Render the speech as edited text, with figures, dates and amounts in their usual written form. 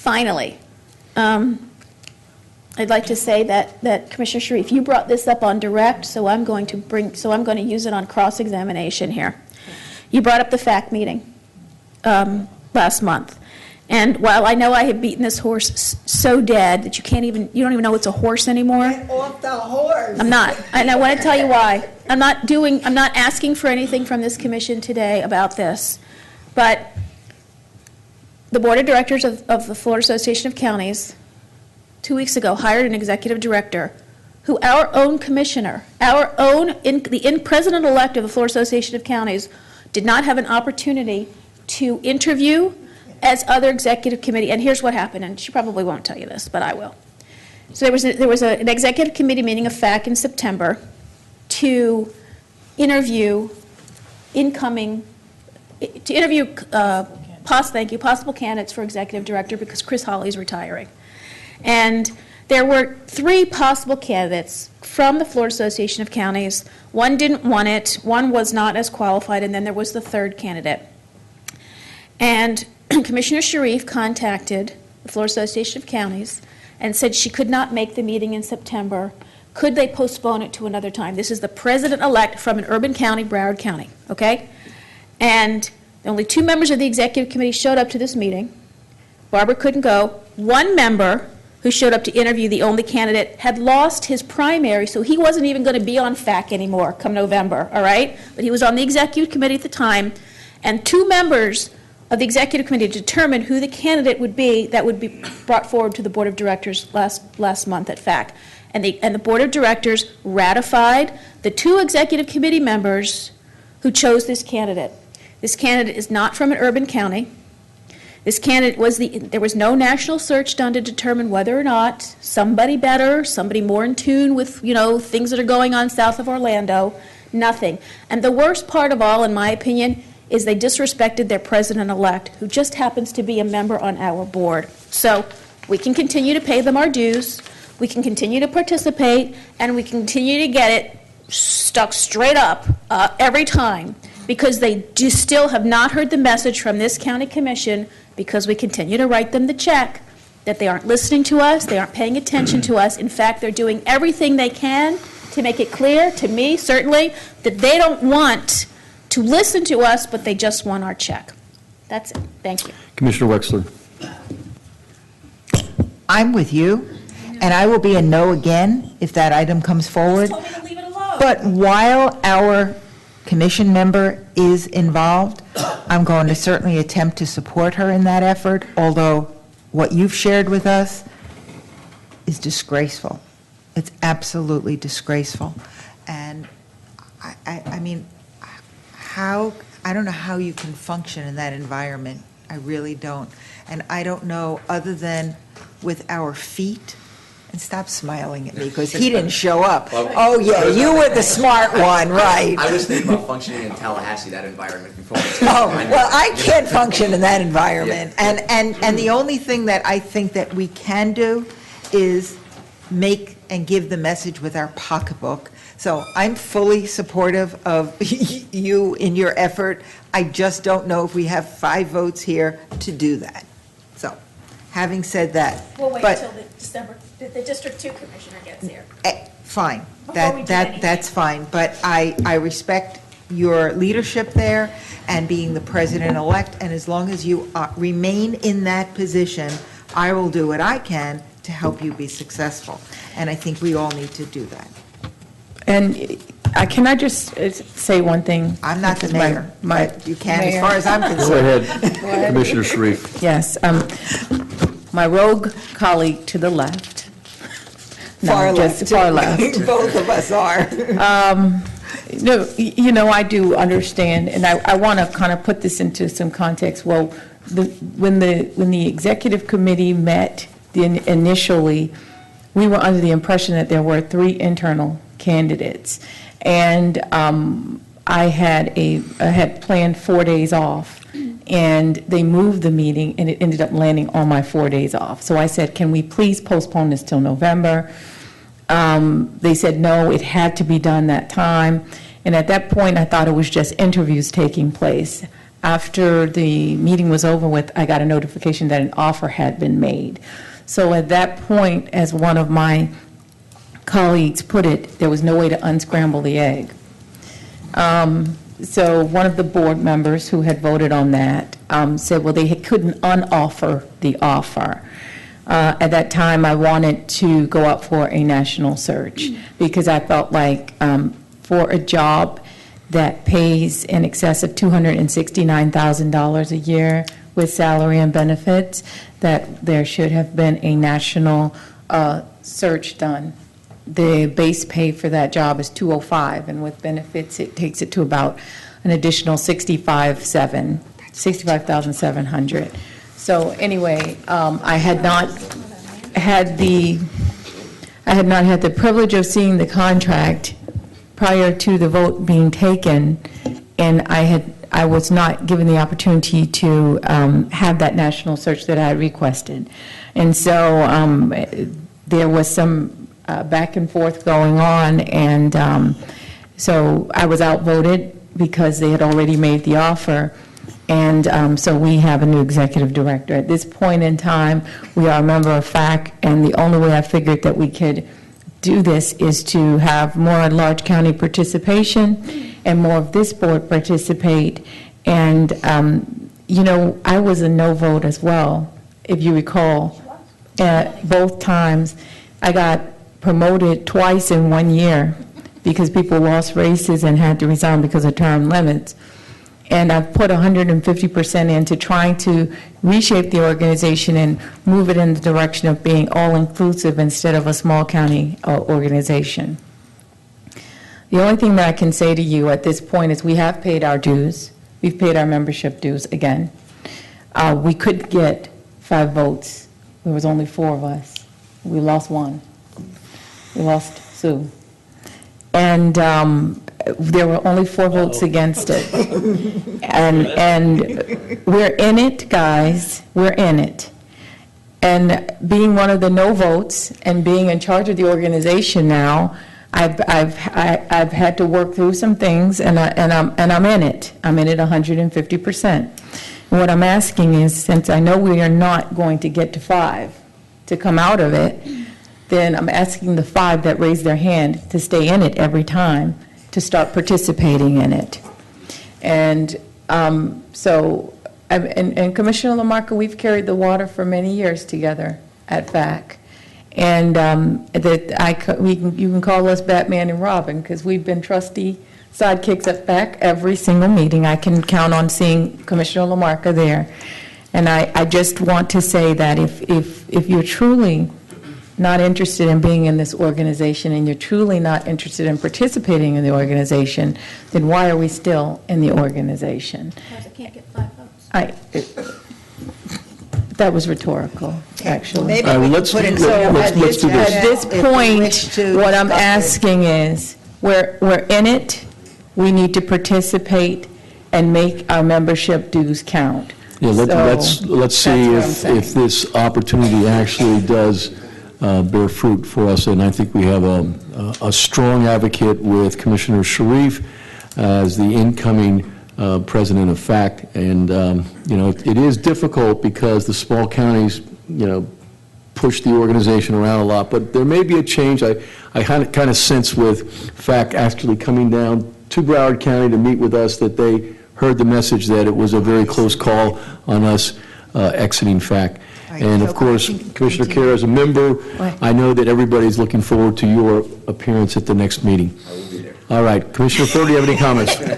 finally, I'd like to say that Commissioner Sharif, you brought this up on direct, so I'm going to use it on cross-examination here. You brought up the FAC meeting last month. And while I know I have beaten this horse so dead that you don't even know it's a horse anymore. Get off the horse. I'm not. And I want to tell you why. I'm not asking for anything from this commission today about this. But the Board of Directors of the Florida Association of Counties 2 weeks ago hired an executive director who our own commissioner, the president-elect of the Florida Association of Counties did not have an opportunity to interview as other executive committee, and here's what happened, and she probably won't tell you this, but I will. So there was an executive committee meeting of FAC in September to interview possible candidates for executive director because Chris Hawley is retiring. And there were 3 possible candidates from the Florida Association of Counties. One didn't want it, one was not as qualified, and then there was the 3rd candidate. And Commissioner Sharif contacted the Florida Association of Counties and said she could not make the meeting in September. Could they postpone it to another time? This is the president-elect from an urban county, Broward County, okay? And only 2 members of the executive committee showed up to this meeting. Barbara couldn't go. 1 member who showed up to interview the only candidate had lost his primary, so he wasn't even going to be on FAC anymore come November, all right? But he was on the executive committee at the time, and 2 members of the executive committee determined who the candidate would be that would be brought forward to the board of directors last month at FAC. And the board of directors ratified the 2 executive committee members who chose this candidate. This candidate is not from an urban county. This candidate there was no national search done to determine whether or not somebody better, somebody more in tune with, things that are going on south of Orlando, nothing. And the worst part of all, in my opinion, is they disrespected their president-elect, who just happens to be a member on our board. So we can continue to pay them our dues, we can continue to participate, and we can continue to get it stuck straight up every time, because they still have not heard the message from this county commission, because we continue to write them the check that they aren't listening to us, they aren't paying attention to us. In fact, they're doing everything they can to make it clear, to me certainly, that they don't want to listen to us, but they just want our check. That's it. Thank you. Commissioner Wexler. I'm with you, and I will be a no again if that item comes forward. You just told me to leave it alone. But while our commission member is involved, I'm going to certainly attempt to support her in that effort, although what you've shared with us is disgraceful. It's absolutely disgraceful. And I mean, I don't know how you can function in that environment. I really don't. And I don't know, other than with our feet, and stop smiling at me because he didn't show up. Well, oh yeah, you were the smart one, right? I was thinking about functioning in Tallahassee, that environment before. Oh, well, I can't function in that environment. Yeah. And the only thing that I think that we can do is make and give the message with our pocketbook. So I'm fully supportive of you in your effort. I just don't know if we have 5 votes here to do that. So, having said that. We'll wait until the District 2 Commissioner gets here. Fine. That's fine. But I respect your leadership there and being the president-elect. And as long as you remain in that position, I will do what I can to help you be successful. And I think we all need to do that. And can I just say one thing? I'm not the mayor, but you can, mayor. As far as I'm Go concerned. ahead, Commissioner Sharif. Yes, my rogue colleague to the left. Far left. Far left. Both of us are. No, I do understand, and I want to kind of put this into some context. Well, when the executive committee met initially, we were under the impression that there were 3 internal candidates, and I had planned 4 days off, and they moved the meeting, and it ended up landing on my 4 days off. So I said, can we please postpone this till November? They said no, it had to be done that time, and at that point I thought it was just interviews taking place. after the meeting was over with, I got a notification that an offer had been made. So at that point, as one of my colleagues put it, there was no way to unscramble the egg. So one of the board members who had voted on that said, well, they couldn't unoffer the offer. At that time, I wanted to go out for a national search because I felt like for a job that pays in excess of $269,000 a year with salary and benefits, that there should have been a national search done. The base pay for that job is $205,000, and with benefits, it takes it to about an additional $65,700. So anyway, I had not had the privilege of seeing the contract prior to the vote being taken, and I was not given the opportunity to have that national search that I had requested. And so there was some back and forth going on, and so I was outvoted because they had already made the offer, and so we have a new executive director. At this point in time, we are a member of FAC, and the only way I figured that we could do this is to have more large county participation and more of this board participate. And, you know, I was a no vote as well, if you recall. Both times, I got promoted twice in 1 year because people lost races and had to resign because of term limits. And I've put 150% into trying to reshape the organization and move it in the direction of being all-inclusive instead of a small county organization. The only thing that I can say to you at this point is we have paid our dues. We've paid our membership dues again. We could get 5 votes. There was only 4 of us. We lost 1. We lost Sue. And there were only 4 votes against it. And we're in it, guys. We're in it. And being one of the no votes and being in charge of the organization now, I've had to work through some things, and I'm in it. I'm in it 150%. And what I'm asking is, since I know we are not going to get to 5 to come out of it, then I'm asking the 5 that raise their hand to stay in it every time to start participating in it. And so, and Commissioner LaMarca, we've carried the water for many years together at FAC. And you can call us Batman and Robin, because we've been trustee sidekicks at FAC every single meeting. I can count on seeing Commissioner LaMarca there. And I just want to say that if you're truly not interested in being in this organization and you're truly not interested in participating in the organization, then why are we still in the organization? Because it can't get 5 votes. That was rhetorical, actually. Maybe All right, we well, can put in let's some do this. At this if we point, wish to what I'm discuss it. asking is, we're in it, we need to participate and make our membership dues count. Yeah, let's see that's what I'm if this opportunity actually does bear fruit for us. And I think we have a strong advocate with Commissioner Sharif as the incoming president of FAC. And, you know, it is difficult because the small counties, you know, push the organization around a lot. But there may be a change. I kind of sense with FAC actually coming down to Broward County to meet with us that they heard the message that it was a very close call on us exiting FAC. And of course, Commissioner Kerr, as a member, I know that everybody's looking forward to your appearance at the next meeting. I will be there. All right, Commissioner Ford, do you have any comments?